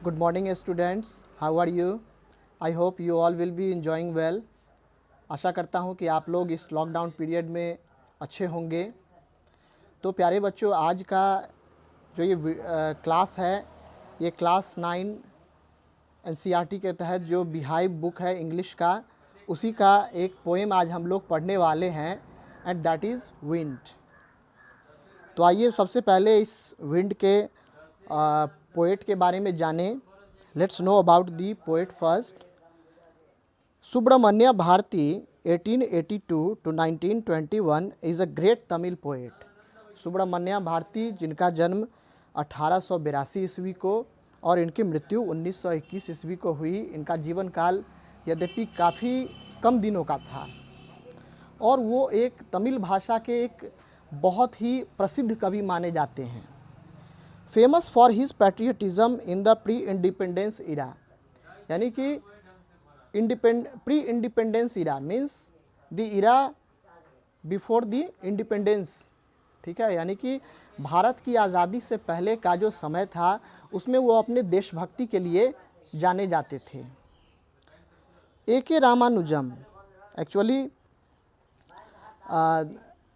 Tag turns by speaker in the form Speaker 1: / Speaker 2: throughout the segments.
Speaker 1: Good morning students, how are you? I hope you all will be enjoying well. आशा करता हूँ कि आप लोग इस लॉकडाउन पीरियड में अच्छे होंगे। तो प्यारे बच्चों, आज का जो ये क्लास है, ये क्लास 9 एनसीईआरटी के तहत जो बिहाइव बुक है इंग्लिश का, उसी का एक पोएम आज हम लोग पढ़ने वाले हैं, एंड दैट इज़ विंड। तो आइए सबसे पहले इस विंड के पोएट के बारे में जानें। Let's know about the poet first. Subramanya Bharathi 1882 to 1921 is a great Tamil poet. Subramanya Bharathi, जिनका जन्म 1882 ईस्वी को और इनकी मृत्यु 1921 ईस्वी को हुई। इनका जीवन काल यद्यपि काफ़ी कम दिनों का था, और वो एक तमिल भाषा के एक बहुत ही प्रसिद्ध कवि माने जाते हैं। Famous for his patriotism in the pre independence era, यानी कि pre independence era means the era before the independence, ठीक है, यानी कि भारत की आज़ादी से पहले का जो समय था उसमें वो अपने देशभक्ति के लिए जाने जाते थे। A K. Ramanujan, actually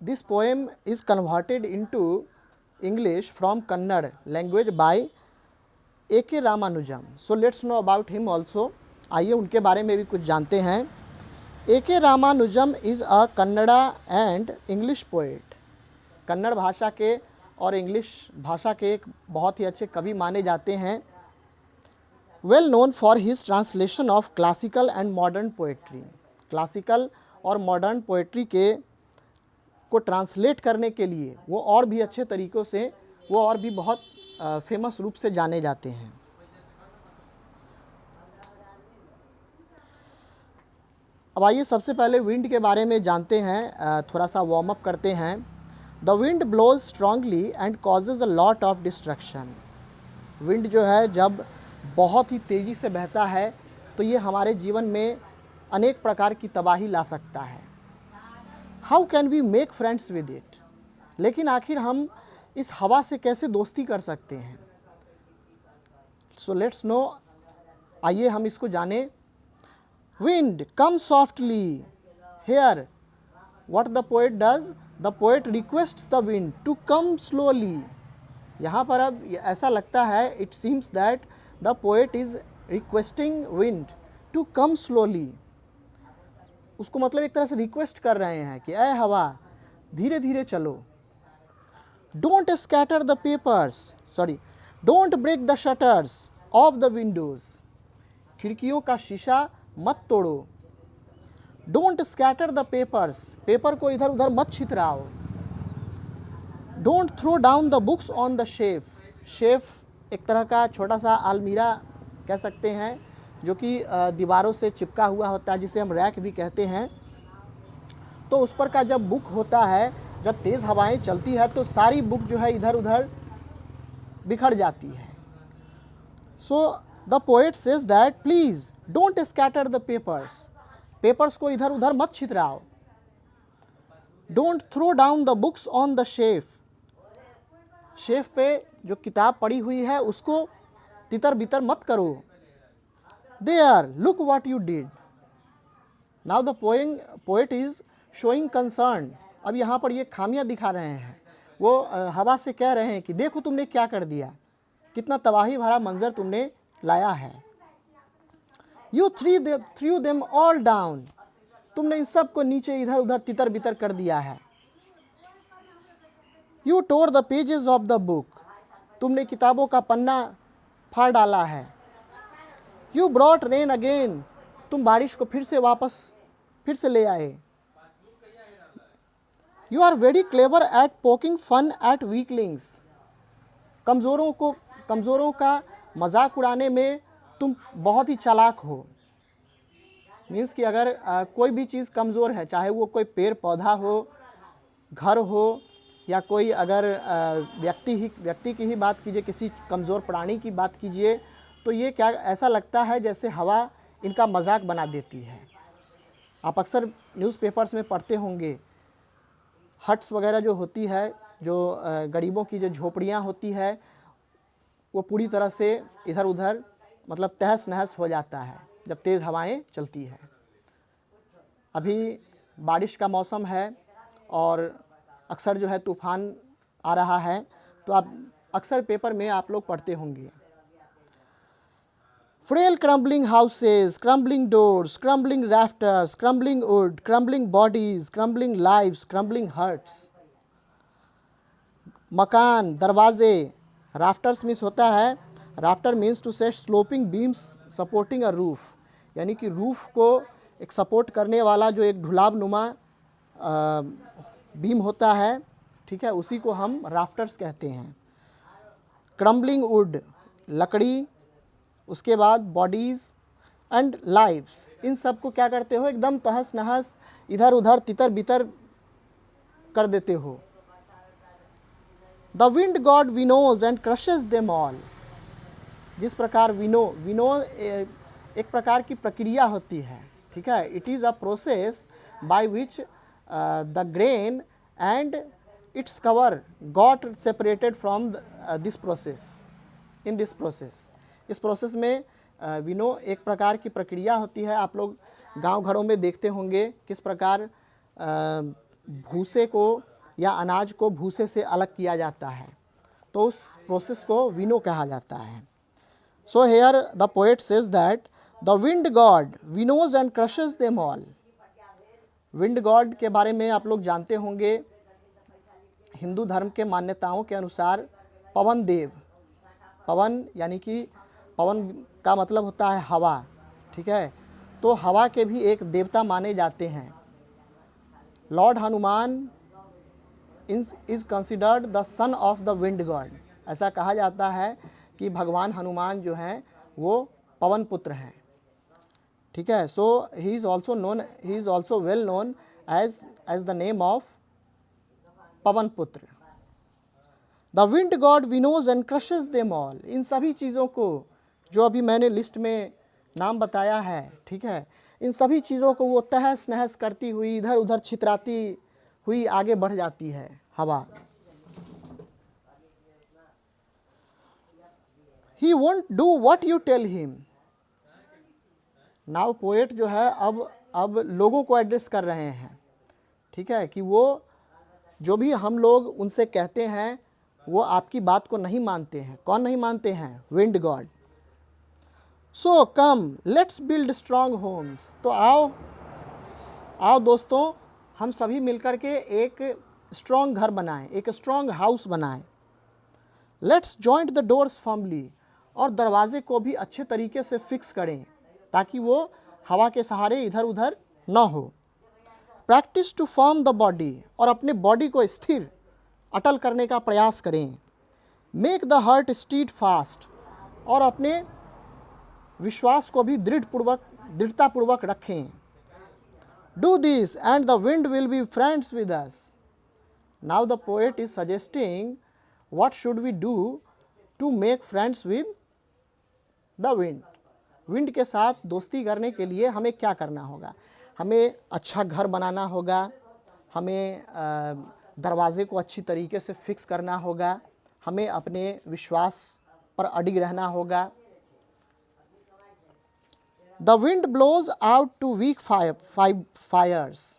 Speaker 1: this poem is converted into English from Kannada language by A.K. Ramanujam. So let's know about him also. आइए उनके बारे में भी कुछ जानते हैं। A.K. Ramanujam is a Kannada and English poet. Kannada भाषा के और इंग्लिश भाषा के एक बहुत ही अच्छे कवि माने जाते हैं। Well known for his translation of classical and modern poetry. Classical और मॉडर्न पोएट्री के को ट्रांसलेट करने के लिए वो और भी अच्छे तरीक़ों से, वो और भी बहुत फेमस रूप से जाने जाते हैं। अब आइए सबसे पहले विंड के बारे में जानते हैं, थोड़ा सा वार्म अप करते हैं। The wind blows strongly and causes a lot of destruction. Wind जो है जब बहुत ही तेज़ी से बहता है तो ये हमारे जीवन में अनेक प्रकार की तबाही ला सकता है। How can we make friends with it, लेकिन आखिर हम इस हवा से कैसे दोस्ती कर सकते हैं। सो लेट्स नो, आइए हम इसको जानें। Wind come softly here, what the poet does, the poet requests the wind to come slowly. यहाँ पर अब ऐसा लगता है, it seems that the poet is requesting wind to come slowly. उसको मतलब एक तरह से रिक्वेस्ट कर रहे हैं कि ऐ हवा धीरे धीरे चलो। Don't scatter the papers, sorry, don't break the shutters of the windows. खिड़कियों का शीशा मत तोड़ो। Don't scatter the papers, paper को इधर उधर मत छितराओ। Don't throw down the books on the shelf. Shelf एक तरह का छोटा सा अलमीरा कह सकते हैं, जो कि दीवारों से चिपका हुआ होता है, जिसे हम रैक भी कहते हैं। तो उस पर का जब बुक होता है, जब तेज़ हवाएं चलती है तो सारी बुक जो है इधर उधर बिखर जाती है। So the poet says that please don't scatter the papers, papers को इधर उधर मत छितराओ। Don't throw down the books on the shelf, shelf पे जो किताब पड़ी हुई है उसको तितर बितर मत करो। There, look what you did. Now the poet is showing concern. अब यहाँ पर ये खामियां दिखा रहे हैं, वो हवा से कह रहे हैं कि देखो तुमने क्या कर दिया, कितना तबाही भरा मंजर तुमने लाया है। You threw them all down. तुमने इन सब को नीचे इधर उधर तितर बितर कर दिया है। You tore the pages of the book. तुमने किताबों का पन्ना फाड़ डाला है। You brought rain again. तुम बारिश को फिर से ले आए। You are very clever at poking fun at weaklings. कमज़ोरों का मजाक उड़ाने में तुम बहुत ही चालाक हो। मीन्स कि अगर कोई भी चीज़ कमज़ोर है, चाहे वो कोई पेड़ पौधा हो, घर हो, या कोई अगर व्यक्ति की ही बात कीजिए, किसी कमज़ोर प्राणी की बात कीजिए, तो ये क्या ऐसा लगता है जैसे हवा इनका मजाक बना देती है। आप अक्सर न्यूज़पेपर्स में पढ़ते होंगे, हट्स वगैरह जो होती है, जो गरीबों की जो झोपड़ियाँ होती है, वो पूरी तरह से इधर उधर मतलब तहस नहस हो जाता है जब तेज़ हवाएं चलती है। अभी बारिश का मौसम है और अक्सर जो है तूफ़ान आ रहा है, तो आप अक्सर पेपर में आप लोग पढ़ते होंगे, frail crumbling houses, crumbling doors, crumbling rafters, crumbling wood, crumbling bodies, crumbling lives, crumbling hearts। मकान, दरवाजे, राफ्टर्स मीन्स होता है, राफ्टर मीन्स टू से sloping beams supporting a roof, यानी कि रूफ को एक सपोर्ट करने वाला जो एक ढुलाव नुमा बीम होता है, ठीक है, उसी को हम राफ्टर्स कहते हैं। क्रम्बलिंग वुड, लकड़ी, उसके बाद बॉडीज़ एंड लाइव्स, इन सब को क्या करते हो, एकदम तहस नहस इधर उधर तितर बितर कर देते हो। The wind god winnows and crushes them all, जिस प्रकार विनो एक प्रकार की प्रक्रिया होती है, ठीक है, it is a process by which the grain and its cover got separated from this process. In this process, इस प्रोसेस में विनो एक प्रकार की प्रक्रिया होती है। आप लोग गांव घरों में देखते होंगे किस प्रकार भूसे को या अनाज को भूसे से अलग किया जाता है, तो उस प्रोसेस को विनो कहा जाता है। So here the poet says that the wind god winnows and crushes them all. Wind god के बारे में आप लोग जानते होंगे, हिंदू धर्म के मान्यताओं के अनुसार पवन देव, पवन यानी कि पवन का मतलब होता है हवा, ठीक है, तो हवा के भी एक देवता माने जाते हैं। Lord Hanuman is considered the son of the wind God. ऐसा कहा जाता है कि भगवान हनुमान जो हैं वो पवन पुत्र हैं, ठीक है। So he is also well known as the name of Pawan Putra. The wind god winnows and crushes them all, इन सभी चीज़ों को जो अभी मैंने लिस्ट में नाम बताया है, ठीक है, इन सभी चीज़ों को वो तहस नहस करती हुई इधर उधर छितराती हुई आगे बढ़ जाती है हवा। He won't do what you tell him. Now poet जो है अब लोगों को एड्रेस कर रहे हैं, ठीक है, कि वो जो भी हम लोग उनसे कहते हैं वो आपकी बात को नहीं मानते हैं। कौन नहीं मानते हैं? Wind god. So come let's build strong homes, तो आओ दोस्तों, हम सभी मिलकर के एक स्ट्रॉन्ग घर बनाएं, एक स्ट्रॉन्ग हाउस बनाएं। Let's joint the doors firmly, और दरवाजे को भी अच्छे तरीके से फिक्स करें ताकि वो हवा के सहारे इधर उधर ना हो। Practise to form the body, और अपने बॉडी को स्थिर अटल करने का प्रयास करें। Make the heart steadfast, और अपने विश्वास को भी दृढ़तापूर्वक रखें। Do this and the wind will be friends with us. Now the poet is suggesting what should we do to make friends with the wind. Wind के साथ दोस्ती करने के लिए हमें क्या करना होगा? हमें अच्छा घर बनाना होगा, हमें दरवाजे को अच्छी तरीके से फिक्स करना होगा, हमें अपने विश्वास पर अडिग रहना होगा। The wind blows out to weak fires.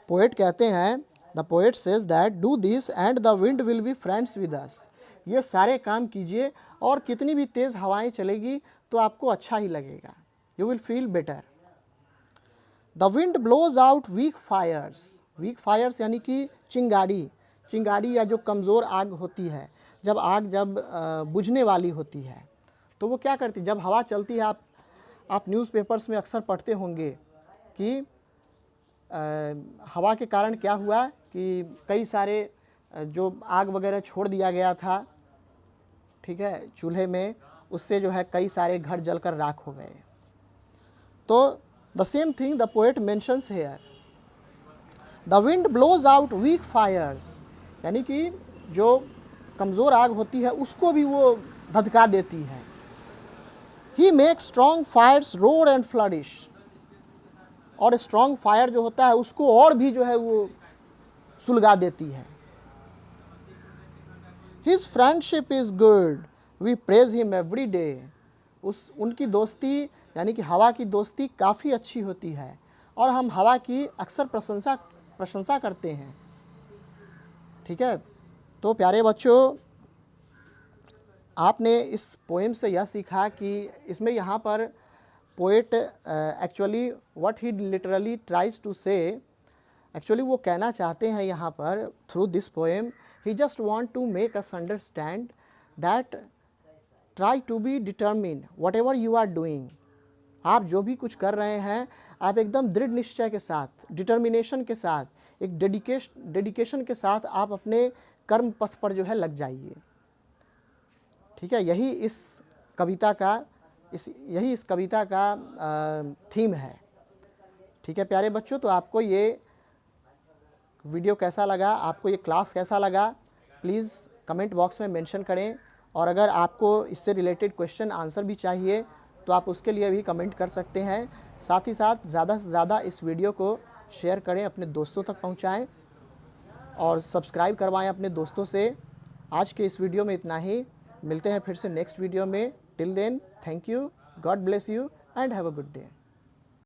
Speaker 1: Poet कहते हैं, the poet says that do this and the wind will be friends with us. ये सारे काम कीजिए और कितनी भी तेज़ हवाएं चलेगी तो आपको अच्छा ही लगेगा, you will feel better. The wind blows out weak fires. Weak fires यानी कि चिंगारी या जो कमज़ोर आग होती है, जब आग बुझने वाली होती है तो वो क्या करती है, जब हवा चलती है, आप न्यूज़पेपर्स में अक्सर पढ़ते होंगे कि हवा के कारण क्या हुआ कि कई सारे जो आग वगैरह छोड़ दिया गया था, ठीक है, चूल्हे में, उससे जो है कई सारे घर जलकर राख हो गए। तो the same thing the poet mentions here, the wind blows out weak fires, यानी कि जो कमज़ोर आग होती है उसको भी वो धधका देती है। He make strong fires roar and flourish, और स्ट्रॉन्ग फायर जो होता है उसको और भी जो है वो सुलगा देती है। His friendship is good, we praise him every day, उनकी दोस्ती यानी कि हवा की दोस्ती काफ़ी अच्छी होती है और हम हवा की अक्सर प्रशंसा करते हैं। ठीक है, तो प्यारे बच्चों, आपने इस पोएम से यह सीखा कि इसमें यहाँ पर poet actually what he literally tries to say, actually वो कहना चाहते हैं यहाँ पर through this poem, he just want to make us understand that try to be determine whatever you are doing. आप जो भी कुछ कर रहे हैं आप एकदम दृढ़ निश्चय के साथ, डिटर्मिनेशन के साथ, एक डेडिकेशन के साथ आप अपने कर्म पथ पर जो है लग जाइए। ठीक है, यही इस कविता का थीम है। ठीक है प्यारे बच्चों, तो आपको ये वीडियो कैसा लगा, आपको ये क्लास कैसा लगा, प्लीज़ कमेंट बॉक्स में मेंशन करें। और अगर आपको इससे रिलेटेड क्वेश्चन आंसर भी चाहिए तो आप उसके लिए भी कमेंट कर सकते हैं। साथ ही साथ ज़्यादा से ज़्यादा इस वीडियो को शेयर करें, अपने दोस्तों तक पहुंचाएं और सब्सक्राइब करवाएं अपने दोस्तों से। आज के इस वीडियो में इतना ही, मिलते हैं फिर से नेक्स्ट वीडियो में। Till then, thank you, God bless you and have a good day.